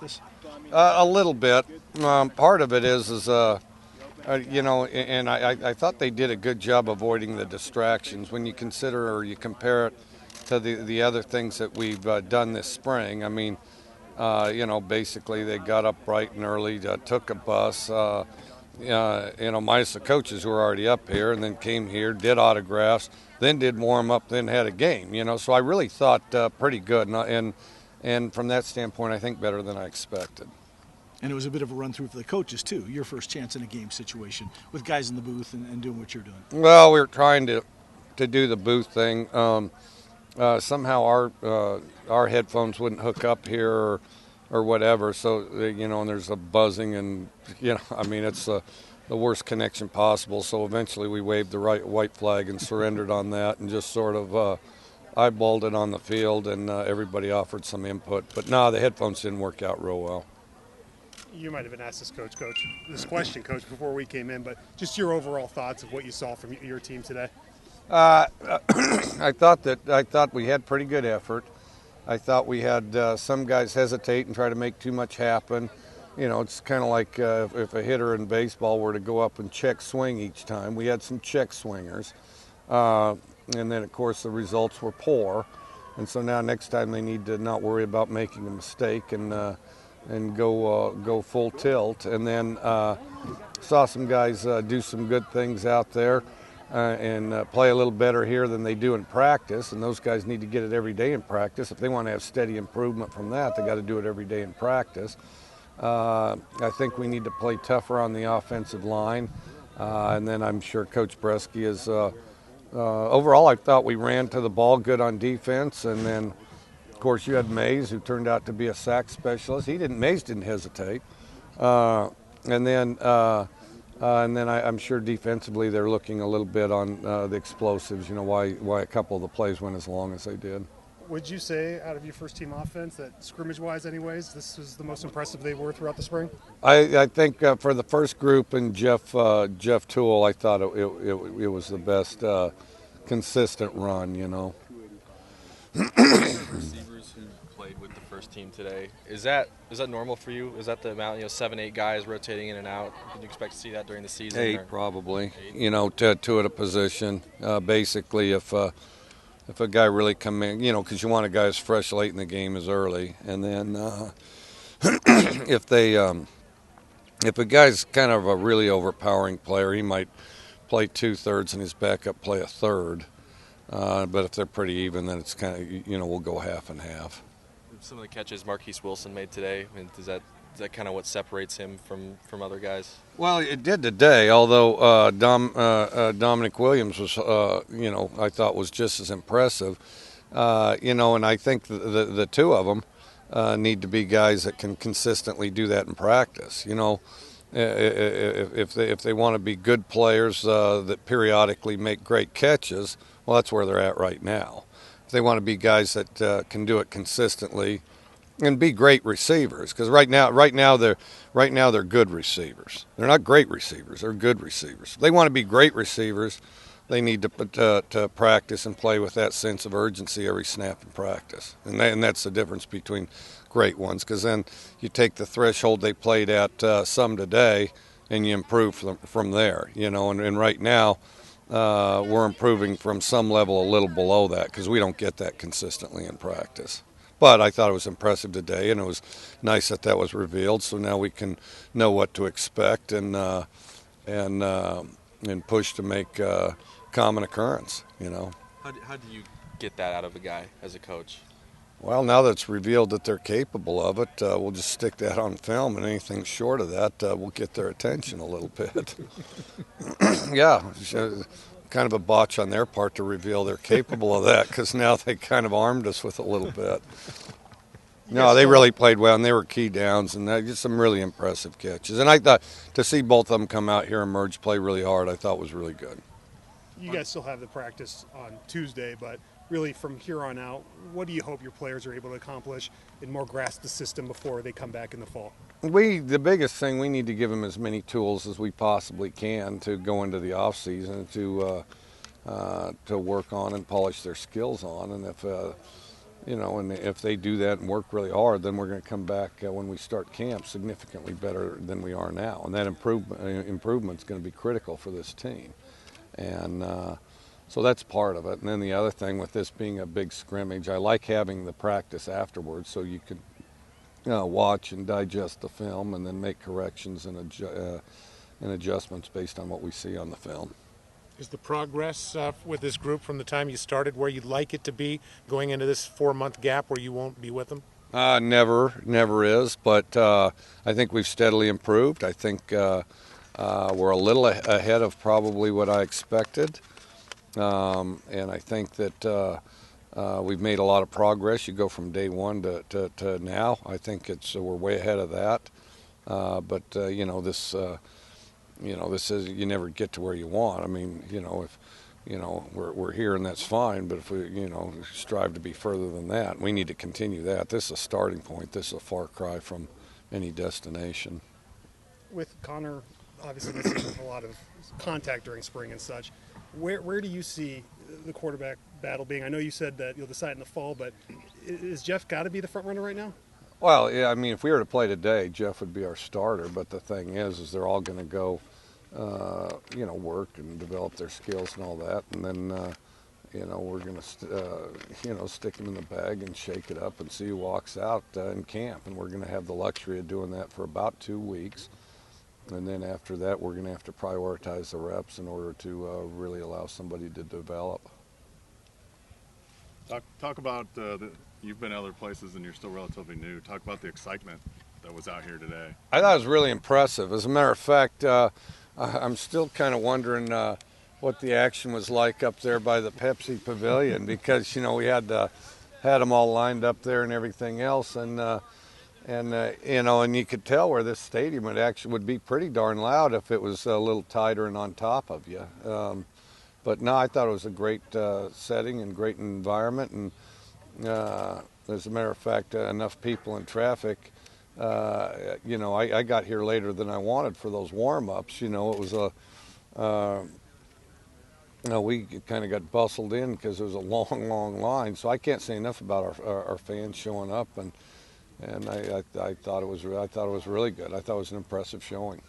this? A little bit. Part of it is and I thought they did a good job avoiding the distractions when you consider or you compare it to the other things that we've done this spring. I mean, basically they got up bright and early, took a bus, minus the coaches who were already up here, and then came here, did autographs, then did warm up, then had a game. So I really thought pretty good, and from that standpoint, I think better than I expected. And it was a bit of a run through for the coaches too. Your first chance in a game situation with guys in the booth and doing what you're doing. Well, we were trying to do the booth thing. Somehow our headphones wouldn't hook up here or whatever. So and there's a buzzing and it's the worst connection possible. So eventually we waved the white flag and surrendered on that and just sort of eyeballed it on the field, and everybody offered some input. But no, the headphones didn't work out real well. You might have been asked this question, Coach, before we came in, but just your overall thoughts of what you saw from your team today. I thought we had pretty good effort. I thought we had some guys hesitate and try to make too much happen. It's kind of like if a hitter in baseball were to go up and check swing each time. We had some check swingers, and then of course the results were poor. And so now next time they need to not worry about making a mistake and go full tilt. And then saw some guys do some good things out there and play a little better here than they do in practice. And those guys need to get it every day in practice. If they want to have steady improvement from that, they got to do it every day in practice. I think we need to play tougher on the offensive line. And then I'm sure Coach Bresky is overall, I thought we ran to the ball good on defense. And then of course, you had Mays, who turned out to be a sack specialist. Mays didn't hesitate. And then I'm sure defensively they're looking a little bit on the explosives. Why a couple of the plays went as long as they did. Would you say, out of your first team offense, that scrimmage-wise, anyways, this was the most impressive they were throughout the spring? I think for the first group and Jeff Toole, I thought it was the best consistent run. Receivers who played with the first team today, is that normal for you? Is that the amount, 7-8 guys rotating in and out? Did you expect to see that during the season? 8 probably. 8? Two at a position. Basically, if a guy really come in, because you want a guy as fresh late in the game as early, and then if a guy's kind of a really overpowering player, he might play 2/3 and his backup play a third. But if they're pretty even, then it's kind of, we'll go half and half. Some of the catches Marquise Wilson made today, is that kind of what separates him from other guys? Well, it did today, although Dominic Williams was, I thought was just as impressive. And I think the two of them need to be guys that can consistently do that in practice. If they want to be good players that periodically make great catches, well, that's where they're at right now. If they want to be guys that can do it consistently and be great receivers, because right now they're good receivers. They're not great receivers; they're good receivers. If they want to be great receivers, they need to practice and play with that sense of urgency every snap in practice, and that's the difference between great ones. Because then you take the threshold they played at some today, and you improve from there. And right now. We're improving from some level a little below that because we don't get that consistently in practice. But I thought it was impressive today, and it was nice that was revealed. So now we can know what to expect and push to make common occurrence. How do you get that out of a guy as a coach? Well, now that it's revealed that they're capable of it, we'll just stick that on film, and anything short of that will get their attention a little bit. Yeah, kind of a botch on their part to reveal they're capable of that, because now they kind of armed us with a little bit. No, they really played well, and they were key downs, and just some really impressive catches. And I thought to see both of them come out here and merge, play really hard, I thought was really good. You guys still have the practice on Tuesday, but really from here on out, what do you hope your players are able to accomplish and more grasp the system before they come back in the fall? The biggest thing, we need to give them as many tools as we possibly can to go into the offseason to work on and polish their skills on. And you know, and if they do that and work really hard, then we're going to come back when we start camp significantly better than we are now. And that improvement's going to be critical for this team. And so that's part of it. And then the other thing with this being a big scrimmage, I like having the practice afterwards so you can watch and digest the film and then make corrections and adjustments based on what we see on the film. Is the progress with this group from the time you started where you'd like it to be going into this 4-month gap where you won't be with them? Never is, but I think we've steadily improved. I think we're a little ahead of probably what I expected, and I think that we've made a lot of progress. You go from day one to now. I think we're way ahead of that, but this is, you never get to where you want. I mean, if we're here and that's fine, but if we strive to be further than that, we need to continue that. This is a starting point. This is a far cry from any destination. With Connor obviously missing a lot of contact during spring and such, where do you see the quarterback battle being? I know you said that you'll decide in the fall, but is Jeff got to be the front runner right now? Well, yeah, I mean, if we were to play today, Jeff would be our starter, but the thing is they're all going to go work and develop their skills and all that, and then we're going to stick them in the bag and shake it up and see who walks out in camp, and we're going to have the luxury of doing that for about 2 weeks, and then after that we're going to have to prioritize the reps in order to really allow somebody to develop. Talk about you've been other places and you're still relatively new. Talk about the excitement that was out here today. I thought it was really impressive. As a matter of fact, I'm still kind of wondering what the action was like up there by the Pepsi Pavilion, because we had them all lined up there and everything else, and you could tell where this stadium would be pretty darn loud if it was a little tighter and on top of you. But no, I thought it was a great setting and great environment, and as a matter of fact, enough people in traffic. I got here later than I wanted for those warm-ups. It was we kind of got bustled in because there was a long line. So I can't say enough about our fans showing up, and I thought it was really good. I thought it was an impressive showing.